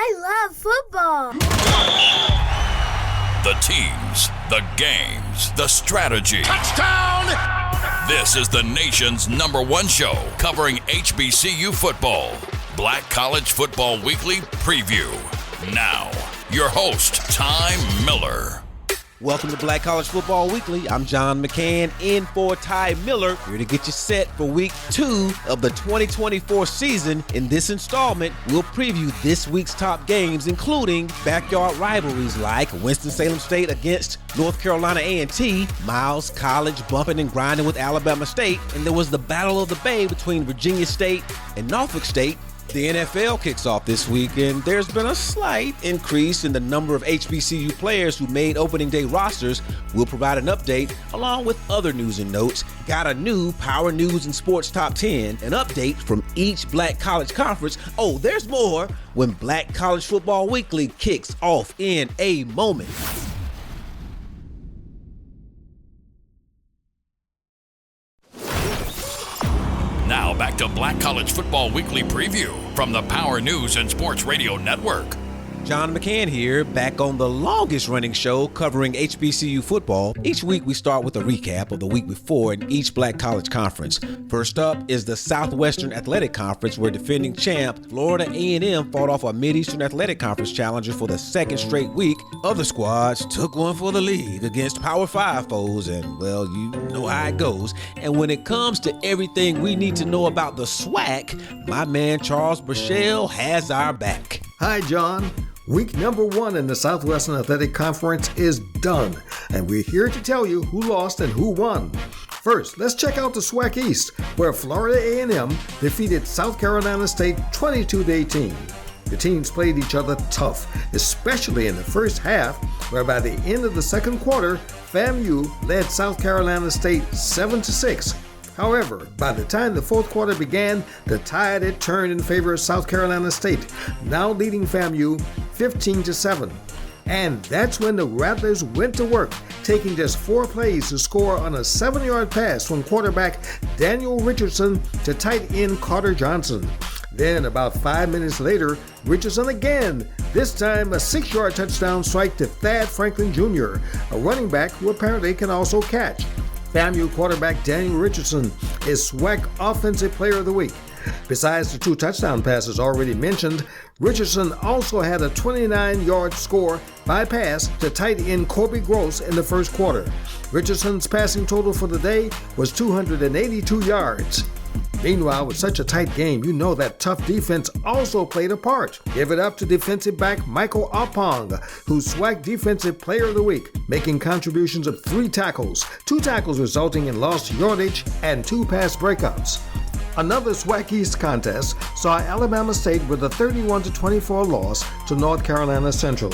I love football. The teams, the games, the strategy. Touchdown! This is the nation's #1 show covering HBCU football. Black College Football Weekly Preview. Now, your host, Ty Miller. Welcome to Black College Football Weekly. I'm John McCann in for Ty Miller, here to get you set for week 2 of the 2024 season. In this installment, we'll preview this week's top games, including backyard rivalries like Winston-Salem State against North Carolina A&T, Miles College bumping and grinding with Alabama State, and there was the Battle of the Bay between Virginia State and Norfolk State. The NFL kicks off this week, and there's been a slight increase in the number of HBCU players who made opening day rosters. We'll provide an update along with other news and notes. Got a new Power News and Sports Top 10, an update from each Black College Conference. Oh, there's more when Black College Football Weekly kicks off in a moment. Now back to Black College Football Weekly Preview from the Power News and Sports Radio Network. John McCann here, back on the longest running show covering HBCU football. Each week we start with a recap of the week before in each Black College Conference. First up is the Southwestern Athletic Conference, where defending champ Florida A&M fought off a Mid-Eastern Athletic Conference challenger for the second straight week. Other squads took one for the league against Power 5 foes, and well, you know how it goes. And when it comes to everything we need to know about the SWAC, my man Charles Burchell has our back. Hi, John. Week number 1 in the Southwestern Athletic Conference is done, and we're here to tell you who lost and who won. First, let's check out the SWAC East, where Florida A&M defeated South Carolina State 22-18. The teams played each other tough, especially in the first half, where by the end of the second quarter, FAMU led South Carolina State 7-6. However, by the time the fourth quarter began, the tide had turned in favor of South Carolina State, now leading FAMU 15-7. And that's when the Rattlers went to work, taking just 4 plays to score on a 7-yard pass from quarterback Daniel Richardson to tight end Carter Johnson. Then, about 5 minutes later, Richardson again, this time a 6-yard touchdown strike to Thad Franklin Jr., a running back who apparently can also catch. FAMU quarterback Daniel Richardson is SWAC Offensive Player of the Week. Besides the 2 touchdown passes already mentioned, Richardson also had a 29-yard score by pass to tight end Corby Gross in the first quarter. Richardson's passing total for the day was 282 yards. Meanwhile, with such a tight game, you know that tough defense also played a part. Give it up to defensive back Michael Oppong, who's SWAC Defensive Player of the Week, making contributions of 3 tackles, 2 tackles resulting in lost yardage, and 2 pass breakups. Another SWAC East contest saw Alabama State with a 31-24 loss to North Carolina Central.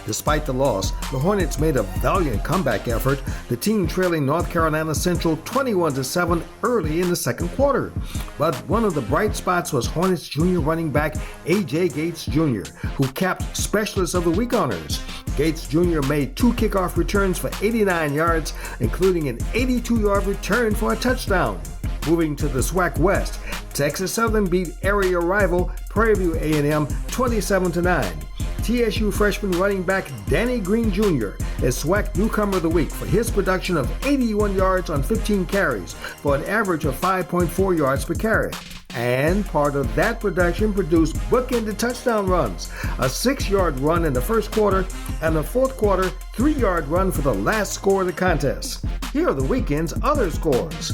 Despite the loss, the Hornets made a valiant comeback effort, the team trailing North Carolina Central 21-7 early in the second quarter. But one of the bright spots was Hornets junior running back A.J. Gates Jr., who capped Specialist of the Week honors. Gates Jr. made 2 kickoff returns for 89 yards, including an 82-yard return for a touchdown. Moving to the SWAC West, Texas Southern beat area rival Prairie View A&M 27-9. TSU freshman running back Danny Green Jr. is SWAC Newcomer of the Week for his production of 81 yards on 15 carries for an average of 5.4 yards per carry. And part of that production produced bookended touchdown runs, a 6-yard run in the first quarter and a fourth quarter 3-yard run for the last score of the contest. Here are the weekend's other scores.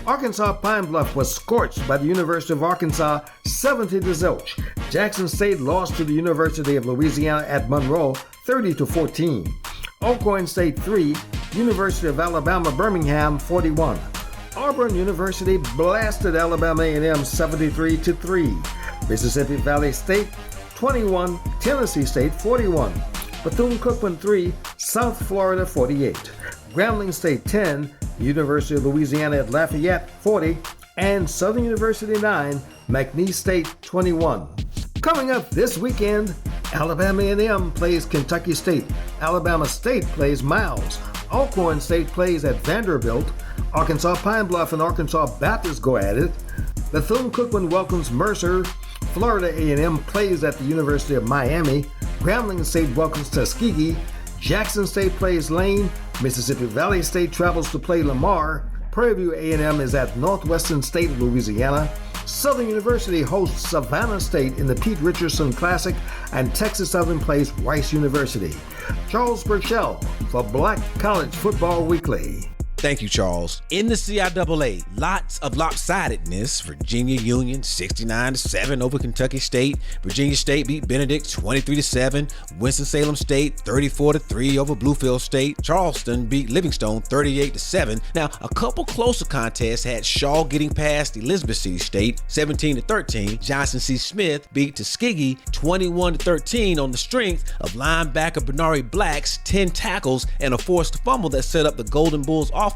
Arkansas Pine Bluff was scorched by the University of Arkansas 70-0. Jackson State lost to the University of Louisiana at Monroe 30-14. Alcorn State 3, University of Alabama Birmingham 41. Auburn University blasted Alabama A&M 73-3. Mississippi Valley State 21, Tennessee State 41. Bethune-Cookman 3, South Florida 48. Grambling State 10, University of Louisiana at Lafayette 40, and Southern University 9, McNeese State 21. Coming up this weekend, Alabama A&M plays Kentucky State, Alabama State plays Miles, Alcorn State plays at Vanderbilt, Arkansas Pine Bluff and Arkansas Baptist go at it, Bethune-Cookman welcomes Mercer, Florida A&M plays at the University of Miami. Grambling State welcomes Tuskegee. Jackson State plays Lane. Mississippi Valley State travels to play Lamar. Prairie View A&M is at Northwestern State, Louisiana. Southern University hosts Savannah State in the Pete Richardson Classic, and Texas Southern plays Rice University. Charles Burchell for Black College Football Weekly. Thank you, Charles. In the CIAA, lots of lopsidedness. Virginia Union 69-7 over Kentucky State. Virginia State beat Benedict 23-7. Winston-Salem State 34-3 over Bluefield State. Charleston beat Livingstone 38-7. Now, a couple closer contests had Shaw getting past Elizabeth City State 17-13. Johnson C. Smith beat Tuskegee 21-13 on the strength of linebacker Benari Black's 10 tackles and a forced fumble that set up the Golden Bulls offense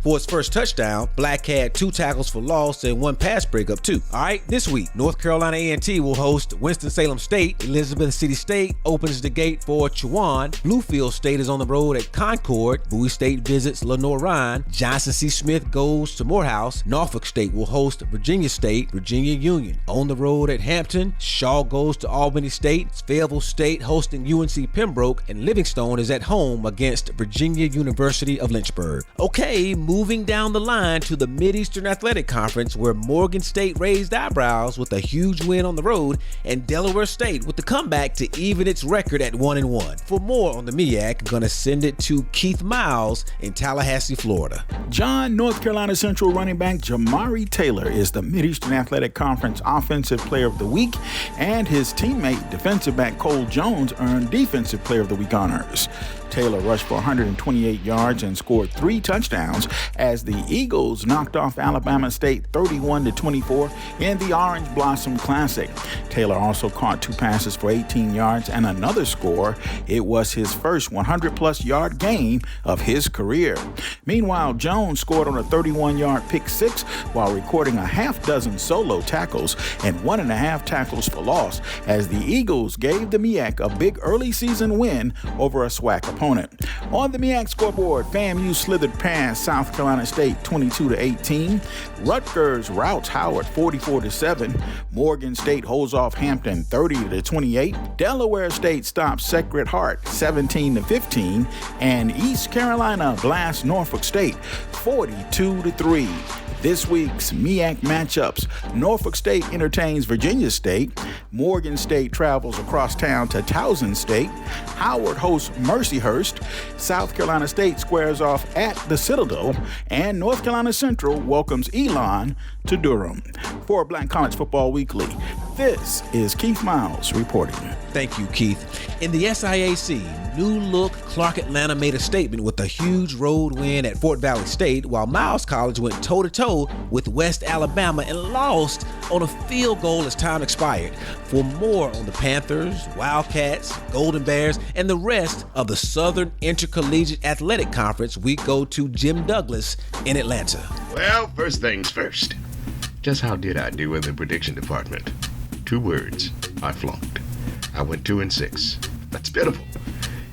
for its first touchdown. Black had 2 tackles for loss and 1 pass breakup too. All right, this week, North Carolina A&T will host Winston-Salem State. Elizabeth City State opens the gate for Chowan. Bluefield State is on the road at Concord. Bowie State visits Lenoir-Rhyne. Johnson C. Smith goes to Morehouse. Norfolk State will host Virginia State. Virginia Union on the road at Hampton. Shaw goes to Albany State. Fayetteville State hosting UNC Pembroke, and Livingstone is at home against Virginia University of Lynchburg. Okay, moving down the line to the Mid-Eastern Athletic Conference, where Morgan State raised eyebrows with a huge win on the road, and Delaware State with the comeback to even its record at 1-1. For more on the MEAC, I'm going to send it to Keith Miles in Tallahassee, Florida. John, North Carolina Central running back Jamari Taylor is the Mid-Eastern Athletic Conference Offensive Player of the Week, and his teammate, defensive back Cole Jones, earned Defensive Player of the Week honors. Taylor rushed for 128 yards and scored 3 touchdowns as the Eagles knocked off Alabama State 31-24 in the Orange Blossom Classic. Taylor also caught 2 passes for 18 yards and another score. It was his first 100-plus yard game of his career. Meanwhile, Jones scored on a 31-yard pick six while recording a half-dozen solo tackles and 1.5 tackles for loss as the Eagles gave the MEAC a big early season win over a SWAC opponent. On the MEAC scoreboard, FAMU slithered past South Carolina State 22-18. Rutgers routs Howard 44-7. Morgan State holds off Hampton 30-28. Delaware State stops Sacred Heart 17-15. And East Carolina blasts Norfolk State 42-3. This week's MEAC matchups: Norfolk State entertains Virginia State. Morgan State travels across town to Towson State. Howard hosts Mercyhurst. South Carolina State squares off at the Citadel. And North Carolina Central welcomes Elon to Durham. For Black College Football Weekly, this is Keith Miles reporting. Thank you, Keith. In the SIAC, new look Clark Atlanta made a statement with a huge road win at Fort Valley State, while Miles College went toe-to-toe with West Alabama and lost on a field goal as time expired. For more on the Panthers, Wildcats, Golden Bears, and the rest of the Southern Intercollegiate Athletic Conference, we go to Jim Douglas in Atlanta. Well, first things first. Just how did I do in the prediction department? 2 words. I flunked. I went 2-6. That's pitiful.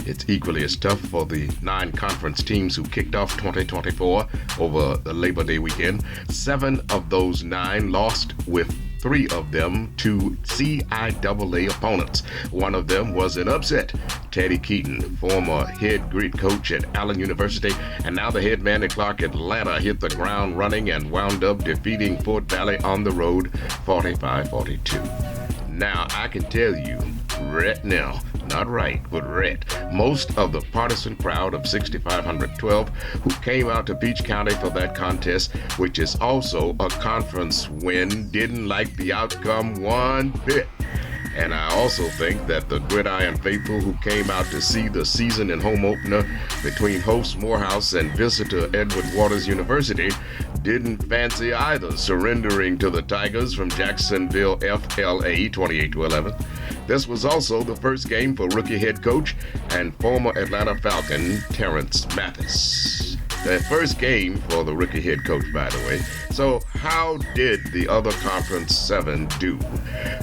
It's equally as tough for the 9 conference teams who kicked off 2024 over the Labor Day weekend. 7 of those 9 lost, with 3 of them to CIAA opponents. One of them was an upset. Teddy Keaton, former head grit coach at Allen University and now the head man at Clark Atlanta, hit the ground running and wound up defeating Fort Valley on the road 45-42. Now, I can tell you right now, not right, but right, most of the partisan crowd of 6,512 who came out to Peach County for that contest, which is also a conference win, didn't like the outcome one bit. And I also think that the Gridiron faithful who came out to see the season and home opener between host Morehouse and visitor Edward Waters University didn't fancy either surrendering to the Tigers from Jacksonville FLA 28-11. This was also the first game for rookie head coach and former Atlanta Falcon Terrence Mathis. The first game for the rookie head coach, by the way. So how did the other Conference 7 do?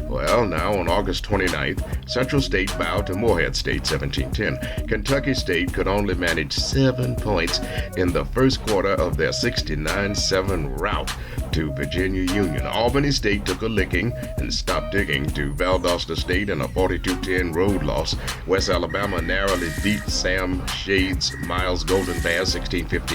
Well, now on August 29th, Central State bowed to Morehead State 17-10. Kentucky State could only manage 7 points in the first quarter of their 69-7 rout to Virginia Union. Albany State took a licking and stopped digging to Valdosta State in a 42-10 road loss. West Alabama narrowly beat Sam Shade's Miles Golden Bears 16-15.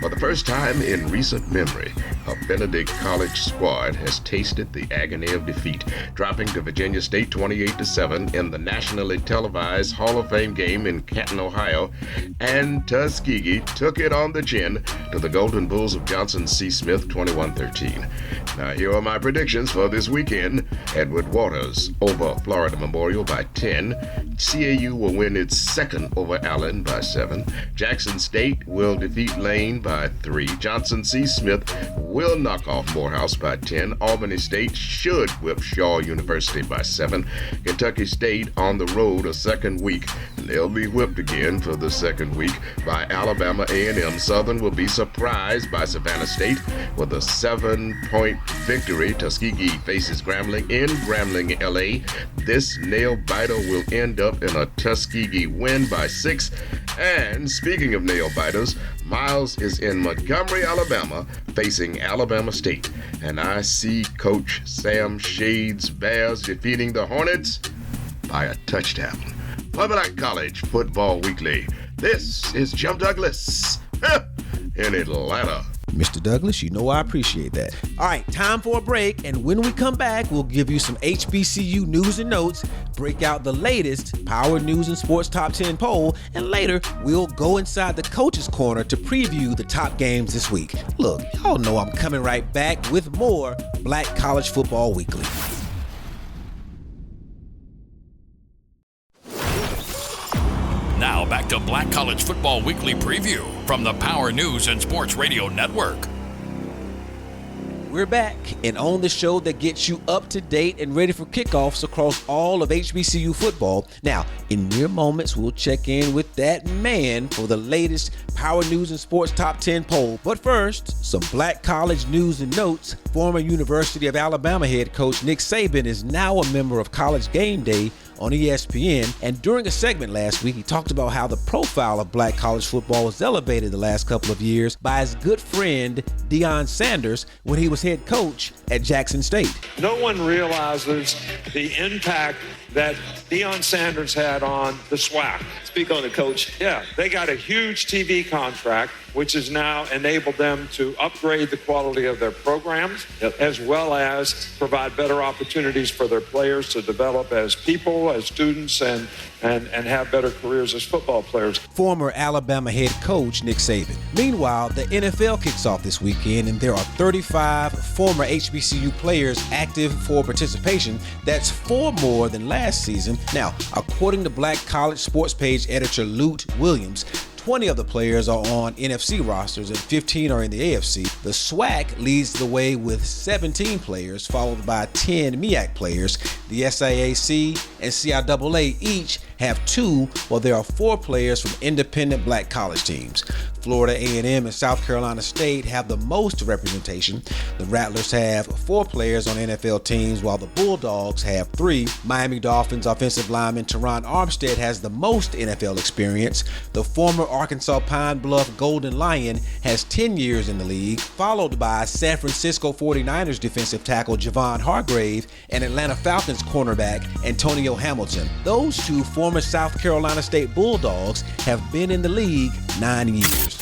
For the first time in recent memory, a Benedict College squad has tasted the agony of defeat, dropping to Virginia State 28-7 in the nationally televised Hall of Fame game in Canton, Ohio, and Tuskegee took it on the chin to the Golden Bulls of Johnson C. Smith 21-13. Now here are my predictions for this weekend. Edward Waters over Florida Memorial by 10. CAU will win its second over Allen by 7. Jackson State will defeat Lane by 3. Johnson C. Smith will knock off Morehouse by 10. Albany State should whip Shaw University by 7. Kentucky State on the road a second week, and they'll be whipped again for the second week by Alabama A&M. Southern will be surprised by Savannah State with a 7-point victory. Tuskegee faces Grambling in Grambling, LA. This nail-biter will end up in a Tuskegee win by 6. And speaking of nail-biters, Miles is in Montgomery, Alabama, facing Alabama State. And I see Coach Sam Shade's Bears defeating the Hornets by a touchdown. For Black College Football Weekly, this is Jim Douglas in Atlanta. Mr. Douglas, you know I appreciate that. All right, time for a break, and when we come back, we'll give you some HBCU news and notes, break out the latest Power News and Sports Top 10 poll, and later, we'll go inside the Coach's Corner to preview the top games this week. Look, y'all know I'm coming right back with more Black College Football Weekly. Now back to Black College Football Weekly Preview from the Power News and Sports Radio Network. We're back and on the show that gets you up to date and ready for kickoffs across all of HBCU football. Now, in mere moments, we'll check in with that man for the latest Power News and Sports Top 10 poll. But first, some Black College news and notes. Former University of Alabama head coach Nick Saban is now a member of College Game Day on ESPN, and during a segment last week, he talked about how the profile of black college football was elevated the last couple of years by his good friend Deion Sanders when he was head coach at Jackson State. No one realizes the impact that Deion Sanders had on the SWAC. Speak on it, Coach. Yeah, they got a huge TV contract, which has now enabled them to upgrade the quality of their programs, as well as provide better opportunities for their players to develop as people, as students, and have better careers as football players. Former Alabama head coach Nick Saban. Meanwhile, the NFL kicks off this weekend, and there are 35 former HBCU players active for participation. That's 4 more than last season. Now, according to Black College Sports Page editor Lute Williams, 20 of the players are on NFC rosters and 15 are in the AFC. The SWAC leads the way with 17 players, followed by 10 MEAC players. The SIAC and CIAA each have 2, while there are 4 players from independent black college teams. Florida A&M and South Carolina State have the most representation. The Rattlers have 4 players on NFL teams, while the Bulldogs have 3. Miami Dolphins offensive lineman Teron Armstead has the most NFL experience. The former Arkansas Pine Bluff Golden Lion has 10 years in the league, followed by San Francisco 49ers defensive tackle Javon Hargrave and Atlanta Falcons cornerback Antonio Hamilton. Those 2 former South Carolina State Bulldogs have been in the league 9 years.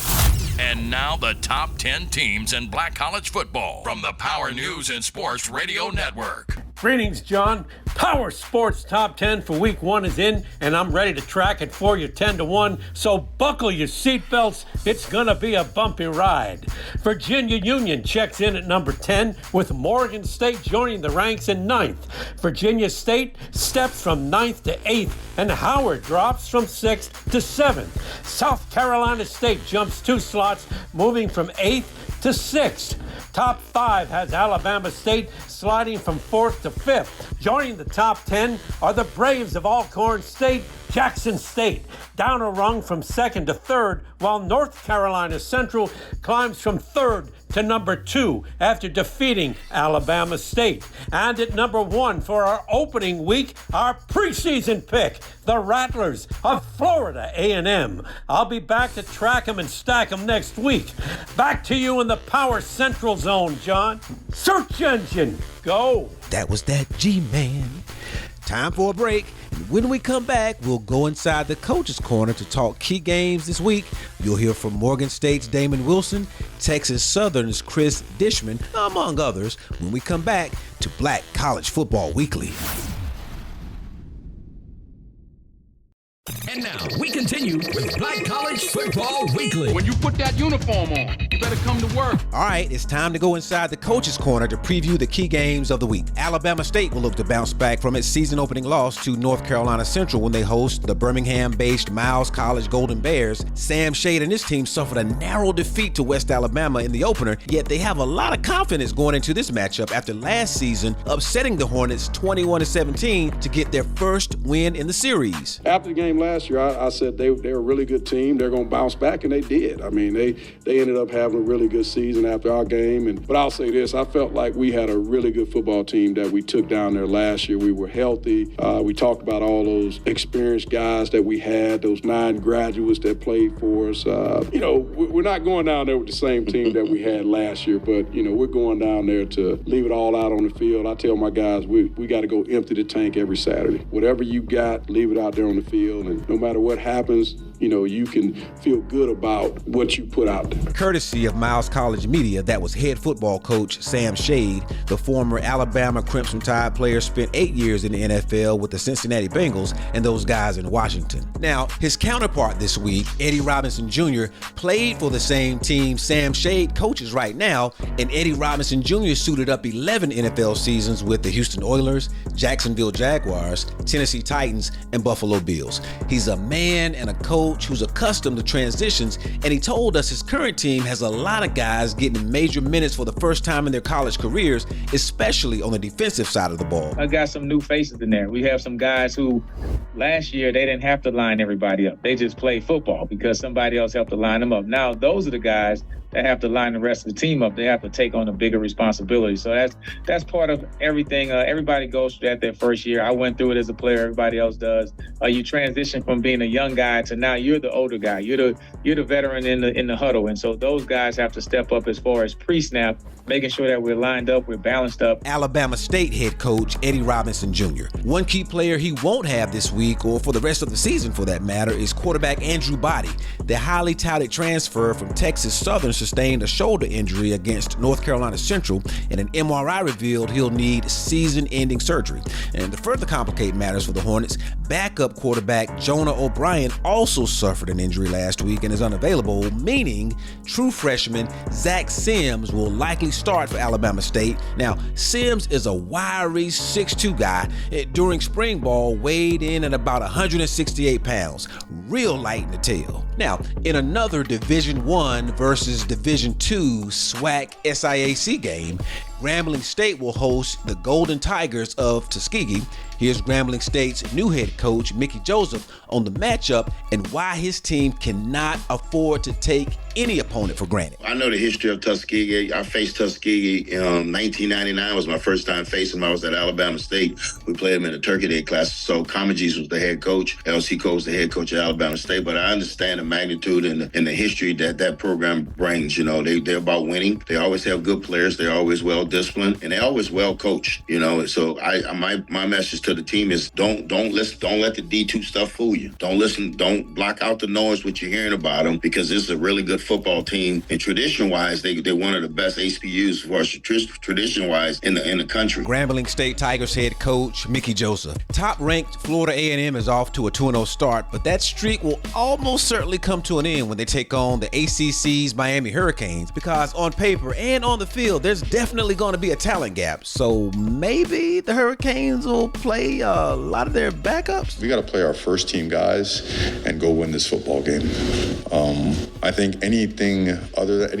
And now the top 10 teams in black college football from the Power News and Sports Radio Network. Greetings, John. Power Sports Top 10 for Week 1 is in, and I'm ready to track it for you 10-1, so buckle your seatbelts. It's going to be a bumpy ride. Virginia Union checks in at number 10, with Morgan State joining the ranks in 9th. Virginia State steps from 9th to 8th, and Howard drops from 6th to 7th. South Carolina State jumps 2 slots, moving from 8th to 6th. Top 5 has Alabama State sliding from 4th to 5th. Joining the top 10 are the Braves of Alcorn State, Jackson State, down a rung from 2nd to 3rd, while North Carolina Central climbs from 3rd to number 2 after defeating Alabama State. And at number 1 for our opening week, our preseason pick, the Rattlers of Florida A&M. I'll be back to track them and stack them next week. Back to you in the Power Central Zone, John. Search engine, go. That was that G-Man. Time for a break. When we come back, we'll go inside the Coach's Corner to talk key games this week. You'll hear from Morgan State's Damon Wilson, Texas Southern's Chris Dishman, among others, when we come back to Black College Football Weekly. And now we continue with Black College Football Weekly. When you put that uniform on, you better come to work. All right, it's time to go inside the Coach's Corner to preview the key games of the week. Alabama State will look to bounce back from its season-opening loss to North Carolina Central when they host the Birmingham-based Miles College Golden Bears. Sam Shade and his team suffered a narrow defeat to West Alabama in the opener, yet they have a lot of confidence going into this matchup after last season upsetting the Hornets 21-17 to get their first win in the series. After the game last year, I said they're a really good team. They're going to bounce back, and they did. I mean, they ended up having a really good season after our game. But I'll say this, I felt like we had a really good football team that we took down there last year. We were healthy. We talked about all those experienced guys that we had, those 9 graduates that played for us. We're not going down there with the same team that we had last year, but, we're going down there to leave it all out on the field. I tell my guys, we got to go empty the tank every Saturday. Whatever you got, leave it out there on the field, and no matter what happens, you can feel good about what you put out there. Courtesy of Miles College Media, that was head football coach Sam Shade. The former Alabama Crimson Tide player spent 8 years in the NFL with the Cincinnati Bengals and those guys in Washington. Now, his counterpart this week, Eddie Robinson Jr., played for the same team Sam Shade coaches right now, and Eddie Robinson Jr. suited up 11 NFL seasons with the Houston Oilers, Jacksonville Jaguars, Tennessee Titans, and Buffalo Bills. He's a man and a coach who's accustomed to transitions, and he told us his current team has a lot of guys getting major minutes for the first time in their college careers, especially on the defensive side of the ball. I got some new faces in there. We have some guys who last year they didn't have to line everybody up. They just played football because somebody else helped to line them up. Now those are the guys that have to line the rest of the team up. They have to take on a bigger responsibility. So that's part of everything. Everybody goes through that their first year. I went through it as a player. Everybody else does. You transition from being a young guy to now you're the older guy. You're the veteran in the huddle. And so those guys have to step up as far as pre-snap, making sure that we're lined up, we're balanced up. Alabama State head coach Eddie Robinson Jr. One key player he won't have this week, or for the rest of the season for that matter, is quarterback Andrew Body. The highly touted transfer from Texas Southern sustained a shoulder injury against North Carolina Central, and an MRI revealed he'll need season-ending surgery. And to further complicate matters for the Hornets, backup quarterback Jonah O'Brien also suffered an injury last week and is unavailable, meaning true freshman Zach Sims will likely start for Alabama State. Now, Sims is a wiry 6'2" guy. During spring ball, weighed in at about 168 pounds. Real light in the tail. Now, in another Division I versus Division II SWAC SIAC game, Grambling State will host the Golden Tigers of Tuskegee. Here's Grambling State's new head coach, Mickey Joseph, on the matchup and why his team cannot afford to take any opponent for granted. I know the history of Tuskegee. I faced Tuskegee in 1999 was my first time facing them. I was at Alabama State. We played them in the Turkey Day class. So Comagese was the head coach. LC Cole was the head coach at Alabama State. But I understand the magnitude and the history that program brings. They're about winning. They always have good players. They're always well disciplined, and they're always well coached. So my message to the team is don't listen. Don't let the D2 stuff fool you. Don't listen. Don't block out the noise what you're hearing about them, because this is a really good football team. And tradition-wise, they're one of the best HBUs for us tradition-wise in the country. Grambling State Tigers head coach Mickey Joseph. Top-ranked Florida A&M is off to a 2-0 start, but that streak will almost certainly come to an end when they take on the ACC's Miami Hurricanes, because on paper and on the field, there's definitely going to be a talent gap. So maybe the Hurricanes will play play a lot of their backups? We got to play our first team guys and go win this football game. I think any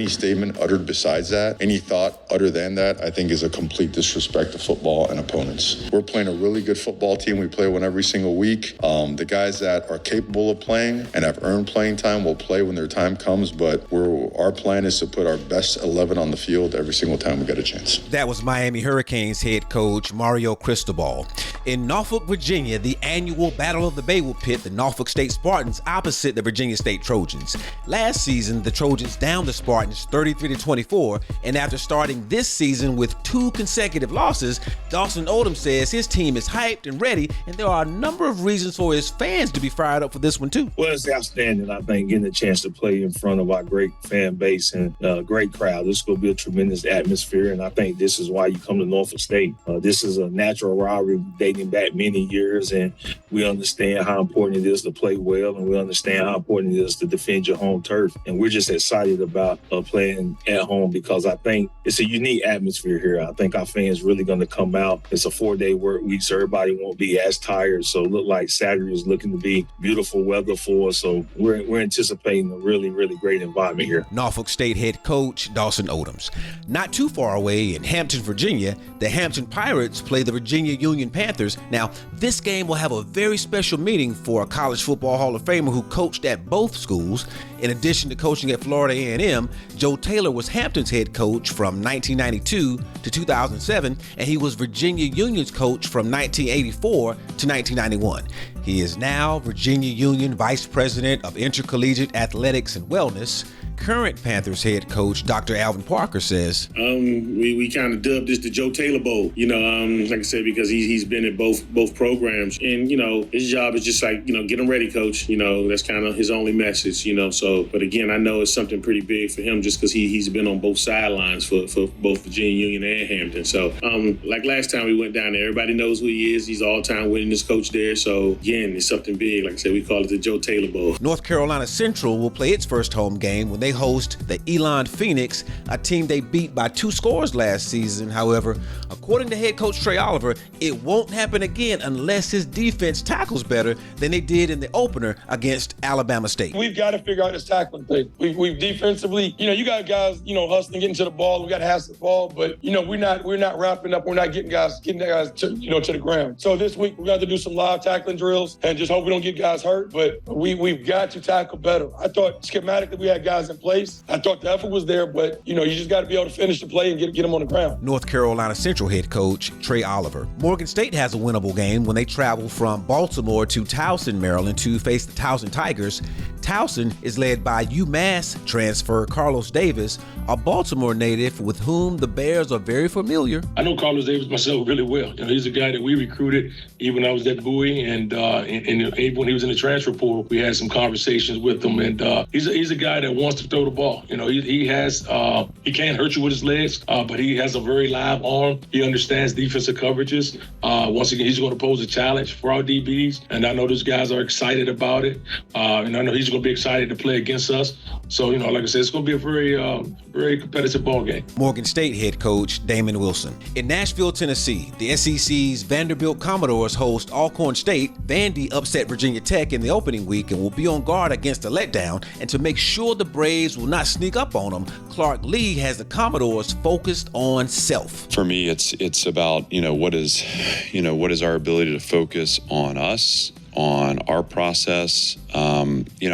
statement uttered besides that, any thought other than that, I think is a complete disrespect to football and opponents. We're playing a really good football team. We play one every single week. The guys that are capable of playing and have earned playing time will play when their time comes, but our plan is to put our best 11 on the field every single time we get a chance. That was Miami Hurricanes head coach Mario Cristobal. In Norfolk, Virginia, the annual Battle of the Bay will pit the Norfolk State Spartans opposite the Virginia State Trojans. Last season, the Trojans downed the Spartans 33-24, and after starting this season with 2 consecutive losses, Dawson Odom says his team is hyped and ready, and there are a number of reasons for his fans to be fired up for this one too. Well, it's outstanding, I think, getting a chance to play in front of our great fan base and a great crowd. This is going to be a tremendous atmosphere, and I think this is why you come to Norfolk State. This is a natural rivalry dating back many years, and we understand how important it is to play well, and we understand how important it is to defend your home turf. And we're just excited about playing at home because I think it's a unique atmosphere here. I think our fans really going to come out. It's a 4-day work week, so everybody won't be as tired. So it look like Saturday is looking to be beautiful weather for us. So we're anticipating a really, really great environment here. Norfolk State head coach Dawson Odoms. Not too far away in Hampton, Virginia, the Hampton Pirates play the Virginia Union Panthers. Now, this game will have a very special meaning for a college football Hall of Famer who coached at both schools. In addition to coaching at Florida A&M, Joe Taylor was Hampton's head coach from 1992 to 2007, and he was Virginia Union's coach from 1984 to 1991. He is now Virginia Union Vice President of Intercollegiate Athletics and Wellness. Current Panthers head coach Dr. Alvin Parker says, we kind of dubbed this the Joe Taylor Bowl, like I said, because he's been in both programs, and his job is just like, get him ready, coach. That's kind of his only message, so, but again, I know it's something pretty big for him just because he's been on both sidelines for both Virginia Union and Hampton. So like last time we went down there, everybody knows who he is. He's all-time winningest coach there. So again, it's something big. Like I said, we call it the Joe Taylor Bowl. North Carolina Central will play its first home game when they host the Elon Phoenix, a team they beat by 2 scores last season. However, according to head coach Trey Oliver, it won't happen again unless his defense tackles better than they did in the opener against Alabama State. We've got to figure out this tackling thing. We've defensively, you got guys, hustling, getting to the ball. We got to have the ball, but we're not wrapping up. We're not getting guys to the ground. So this week we got to do some live tackling drills and just hope we don't get guys hurt. But we've got to tackle better. I thought schematically we had guys in place. I thought the effort was there, but you just got to be able to finish the play and get them on the ground. North Carolina Central head coach Trey Oliver. Morgan State has a winnable game when they travel from Baltimore to Towson, Maryland to face the Towson Tigers. Towson is led by UMass transfer Carlos Davis, a Baltimore native with whom the Bears are very familiar. I know Carlos Davis myself really well. He's a guy that we recruited even when I was at Bowie, and when he was in the transfer portal, we had some conversations with him, and he's a guy that wants to throw the ball. He can't hurt you with his legs, but he has a very live arm. He understands defensive coverages. Once again, he's going to pose a challenge for our DBs, and I know those guys are excited about it, and I know he's going to be excited to play against us. So, like I said, it's going to be a very competitive ball game. Morgan State head coach Damon Wilson. In Nashville, Tennessee, the SEC's Vanderbilt Commodores host Alcorn State. Vandy upset Virginia Tech in the opening week and will be on guard against a letdown. And to make sure the Braves will not sneak up on them, Clark Lee has the Commodores focused on self. For me, it's about, what is our ability to focus on us, on our process.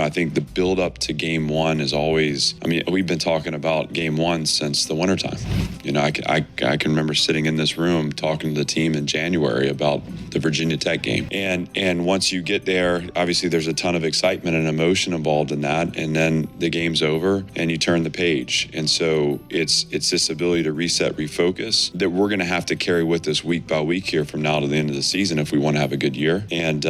I think the build up to game one is always, we've been talking about game one since the wintertime. I can remember sitting in this room talking to the team in January about the Virginia Tech game. And once you get there, obviously there's a ton of excitement and emotion involved in that. And then the game's over and you turn the page. And so it's this ability to reset, refocus that we're going to have to carry with us week by week here from now to the end of the season if we want to have a good year. And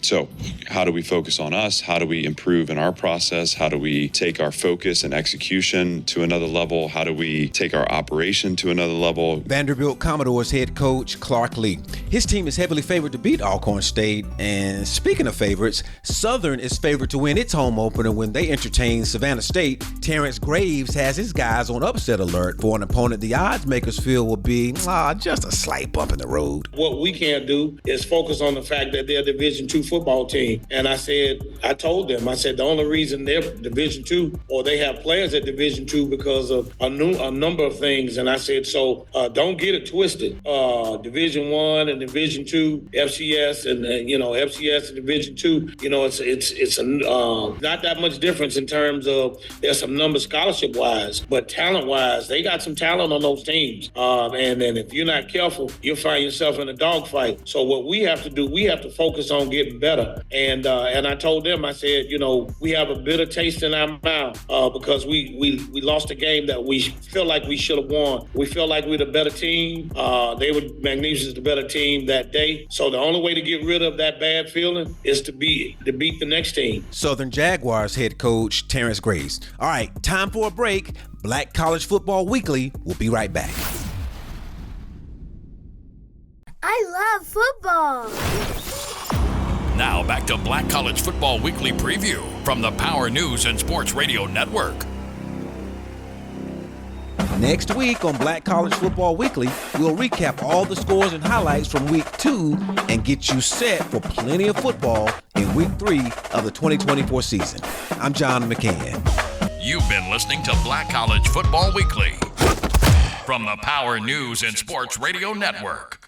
So how do we focus on us? How do we improve in our process? How do we take our focus and execution to another level? How do we take our operation to another level? Vanderbilt Commodores head coach Clark Lee. His team is heavily favored to beat Alcorn State. And speaking of favorites, Southern is favored to win its home opener when they entertain Savannah State. Terrence Graves has his guys on upset alert for an opponent the odds makers feel will be just a slight bump in the road. What we can't do is focus on the fact that they're a Division II football team. And I told them, the only reason they're Division II or they have players at Division II because of a number of things. And I said, so don't get it twisted. Division I and Division II, FCS and FCS and Division II, it's not that much difference in terms of there's some numbers scholarship-wise, but talent-wise, they got some talent on those teams. And then if you're not careful, you'll find yourself in a dogfight. So what we have to do, we have to focus on getting better. And I told them, I said, we have a bitter taste in our mouth because we lost a game that we feel like we should have won. We feel like we're the better team. They were Magnificent's the better team that day. So the only way to get rid of that bad feeling is to beat the next team. Southern Jaguars head coach Terrence Graves. All right, time for a break. Black College Football Weekly. We'll be right back. I love football. Now back to Black College Football Weekly Preview from the Power News and Sports Radio Network. Next week on Black College Football Weekly, we'll recap all the scores and highlights from Week 2 and get you set for plenty of football in Week 3 of the 2024 season. I'm John McCann. You've been listening to Black College Football Weekly from the Power News and Sports Radio Network.